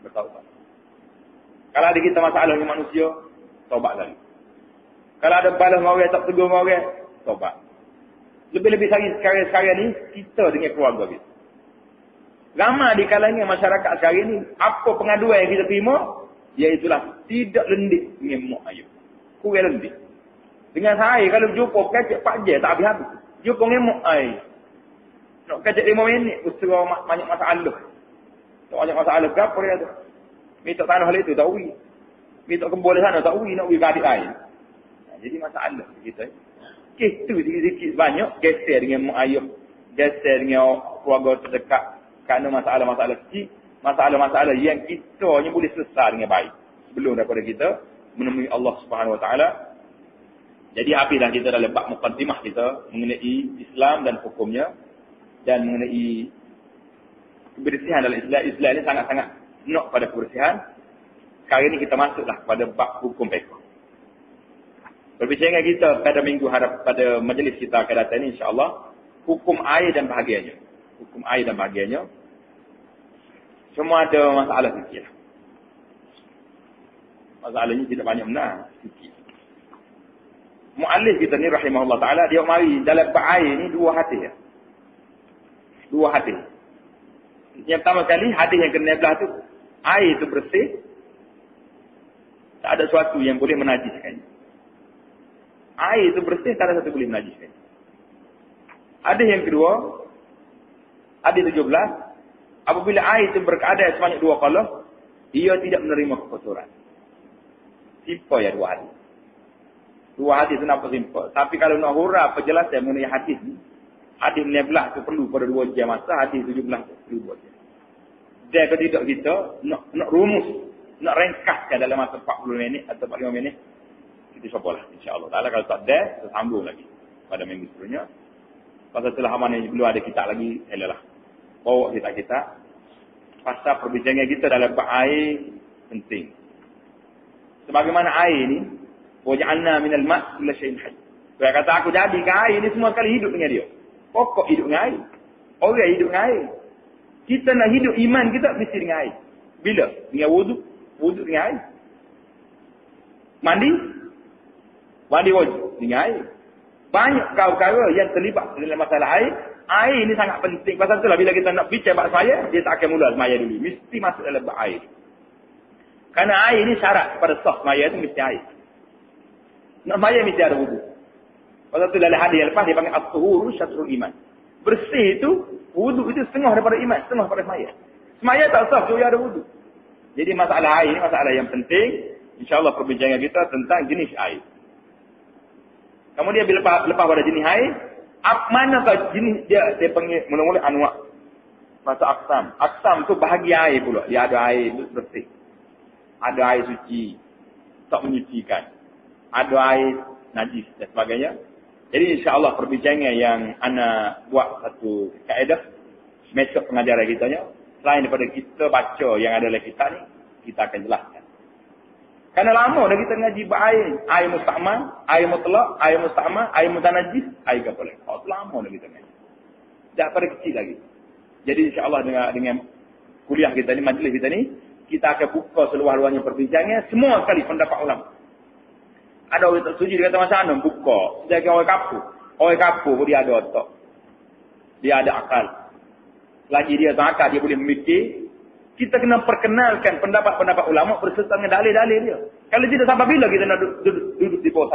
A: Bertaubat. Kalau ada kita masalah dengan manusia, taubat lagi. Kalau ada balas orang, tak tegur orang, tobat. Lebih-lebih sekarang ni, kita dengan keluarga kita. Ramai di kalangan masyarakat sekarang ni, apa pengaduan yang kita terima, iaitulah tidak lendik dengan mak ayah. Kurang lendik. Dengan saya, kalau jumpa kacik 4 jam, tak habis-habis. Jumpa dengan mak ayah. Nak kacik 5 minit, usah banyak masalah. Tak banyak masalah, berapa dia tu? Minta tanah hal itu, tak ui. Minta kembali sana, tak ui, nak ui ke adik lain. Jadi masalah kita. Kes tu sikit-sikit banyak, geser dengan mak ayah. Geser dengan keluarga terdekat. Kerana masalah-masalah kecil, masalah-masalah yang kita hanya boleh selesai dengan baik. Sebelum daripada kita menemui Allah Subhanahu Wa Taala. Jadi habislah kita dalam bab muqaddimah kita mengenai Islam dan hukumnya. Dan mengenai kebersihan dalam Islam. Islam ini sangat-sangat nak pada kebersihan. Sekarang ini kita masuklah pada bab hukum fiqh. Perbincangan kita pada minggu harap pada majlis kita akan datang ini insya-Allah hukum air dan bahagiannya. Hukum air dan bahagiannya. Semua ada masalah sikit. Masalahnya tidak banyak benar, sikit. Muallif kita ni rahimahullah taala dia mari dalam bab air ni 2 hadis ya. 2 hadis. Yang pertama kali hadis yang ke-16 tu air itu bersih. Tak ada sesuatu yang boleh menajiskannya. Air itu bersih, tak ada sesuatu boleh menajiskannya. Hadis yang kedua, hadis 17, apabila air itu berkeadaan sebanyak 2 kala, ia tidak menerima kekotoran. Simple ya 2 hadis. 2 hadis itu nampak simple. Tapi kalau nak hurah penjelasan mengenai hadis ni, hadis 16 tu perlu pada 2 jam masa, hadis 17 tu perlu 2 jam. Dan kalau tidak kita nak rumus, nak ringkaskan dalam masa 40 minit atau 45 minit, kita cubalah insya-Allah. Kalau tak ada, kita sambung lagi pada minggu seterusnya. Pasal telah aman yang belum ada kitab lagi, elalah. Bawa kitab-kitab. Pasal perbincangan kita dalam bab air penting. Sebagaimana air ni, waja'alna minal ma' kulla syai'in hayy. Dia kata aku jadikan air ni semua sekali hidup dengan dia. Pokok hidup dengan air. Orang hidup dengan air. Kita nak hidup iman kita mesti dengan air. Bila? Dengan wudu. Wudu dengan air. Mandi wajib dengan air. Banyak perkara yang terlibat dalam masalah air. Air ni sangat penting. Pasal itulah bila kita nak bincang bab semaya, dia tak akan mula semaya dulu. Mesti masuk dalam bab air. Kerana air ni syarat pada sah semaya tu mesti air. Nak semaya mesti ada wudu. Pasal tu dalam hadis yang lepas dia panggil at-tuhuru syatrul iman. Bersih itu, wudu itu setengah daripada iman, setengah daripada semaya. Semaya tak sah kalau ada wudu. Jadi masalah air ni masalah yang penting. InsyaAllah perbincangan kita tentang jenis air. Kemudian bila lepas pada jenis air, manakah jenis dia panggil mula-mula anwa'. Masa aksam. Aksam tu bahagian air pula. Dia ada air bersih. Ada air suci. Tak menyucikan. Ada air najis dan sebagainya. Jadi insya-Allah perbincangan yang ana buat satu kaedah mesej pengajaran kita nya, selain daripada kita baca yang ada dalam kitab ni, kita akan jelaskan. Kerana lama dah kita ngaji air musta'mal, air mutlak, air musta'mal, air mutanajis, air kapal. Oh, lama dah kita ngaji. Daripada kecil lagi. Jadi insya-Allah dengan kuliah kita ni, majlis kita ni, kita akan buka seluas-luasnya perbincangan semua sekali pendapat ulama. Ada orang tak setuju, dia kata macam mana? Buka. Jadi orang kapur. Orang kapur pun dia ada otak. Dia ada akal. Lagi dia tak akal, dia boleh memikir. Kita kena perkenalkan pendapat-pendapat ulama berserta dengan dalil-dalil dia. Kalau tidak sampai bila kita nak duduk di bawah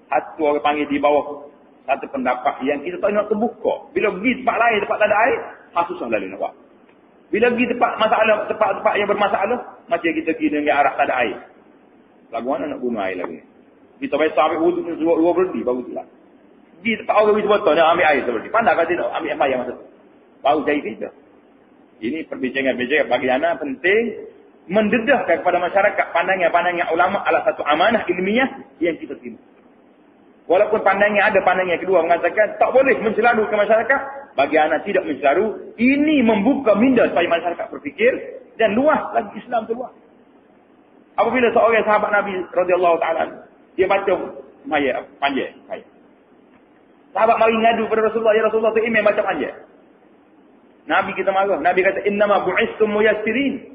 A: satu orang panggil di bawah satu pendapat yang kita tak nak terbuka. Bila pergi tempat lain, tempat tak ada air, susah lalu nak buat. Bila pergi tempat yang bermasalah, macam kita pergi dengan arah tak ada air. Lagu mana nak bunuh air lagi? Kita biasa ambil wuduk ni dua berhenti, baru silat. Pergi tempat orang bisa betul, dia ambil air seperti. Pandai kata tidak, ambil air masa tu. Baru jadi kita. Ini perbincangan-perbincangan bagi anak penting mendedahkan kepada masyarakat pandangan-pandangan ulama adalah satu amanah ilmiah yang kita terima. Walaupun pandangan ada pandangan kedua mengatakan tak boleh mencelaru ke masyarakat, bagi anak tidak mencelaru, ini membuka minda supaya masyarakat berfikir dan luas lagi Islam tu luas. Apabila seorang sahabat Nabi radhiyallahu taala dia baca panjang. Sahabat mari ngadu pada Rasulullah, ya Rasulullah tu imam baca panjang. Nabi kita marah. Nabi kata, innama bu'istum muyassirin.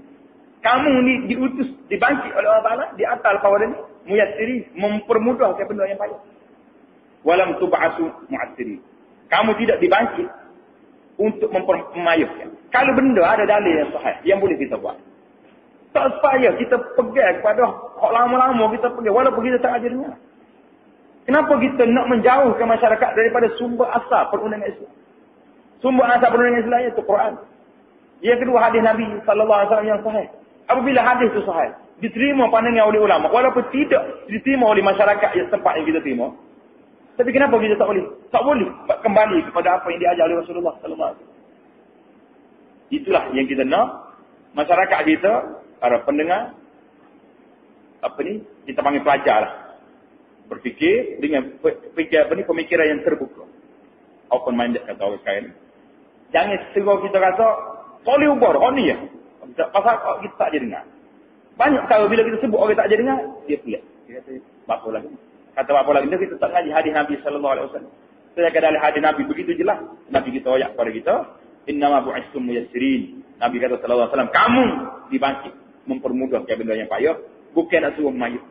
A: Kamu ni diutus, dibangkit oleh Allah Ta'ala di atas pada ni muyassiri, mempermudahkan benda yang payah. Walam tub'asu mu'assiri. Kamu tidak dibangkit untuk mempermayuhkan. Kalau benda ada dalil yang sahih yang boleh kita buat. Tak supaya kita pegang kepada hak lama-lama kita pegang walaupun kita tak ajarnya. Kenapa kita nak menjauhkan masyarakat daripada sumber asal perundangan Islam? Sumber asal perundangan Islam itu Quran. Yang kedua hadis Nabi sallallahu alaihi wasallam yang sahih. Apabila hadis itu sahih, diterima pandangan oleh ulama walaupun tidak diterima oleh masyarakat yang tempat yang kita terima. Tapi kenapa kita tak boleh? Tak boleh kembali kepada apa yang diajar oleh Rasulullah sallallahu alaihi wasallam. Itulah yang kita nak masyarakat kita, para pendengar, kita panggil pelajar lah. Berfikir dengan pemikiran yang terbuka. Open minded kata orang sekarang ni. Jangan segera kita rasa boleh ubah dah ni ya. Pasal kita tak je dengar. Banyak kali bila kita sebut orang tak je dengar, dia pelik. Dia kata apa lagi? Kata apa lagi? Kita tak ngaji hadis Nabi sallallahu alaihi wasallam. Saya kata dalam hadis Nabi begitu jelas. Nabi kita ayat kepada kita, innama bu'istum muyassirin. Nabi kata sallallahu alaihi wasallam, kamu dibangkit mempermudahkan benda yang payah, bukan nak suruh mayuh.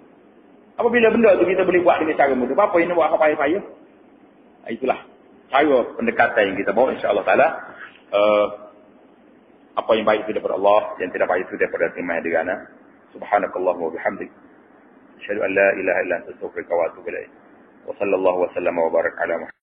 A: Apabila benda tu kita boleh buat dengan cara mudah, apa yang nak buat apa payah-payah? Itulah cara pendekatan yang kita bawa, insya-Allah taala. Apa yang baik itu daripada Allah, yang tidak baik itu daripada timah digana. Subhanakallahumma wa bihamdik, asyhadu an la ilaha illa anta astaghfiruka wa atubu ilaik. Wa sallallahu wa sallama wa baraka ala Muhammad.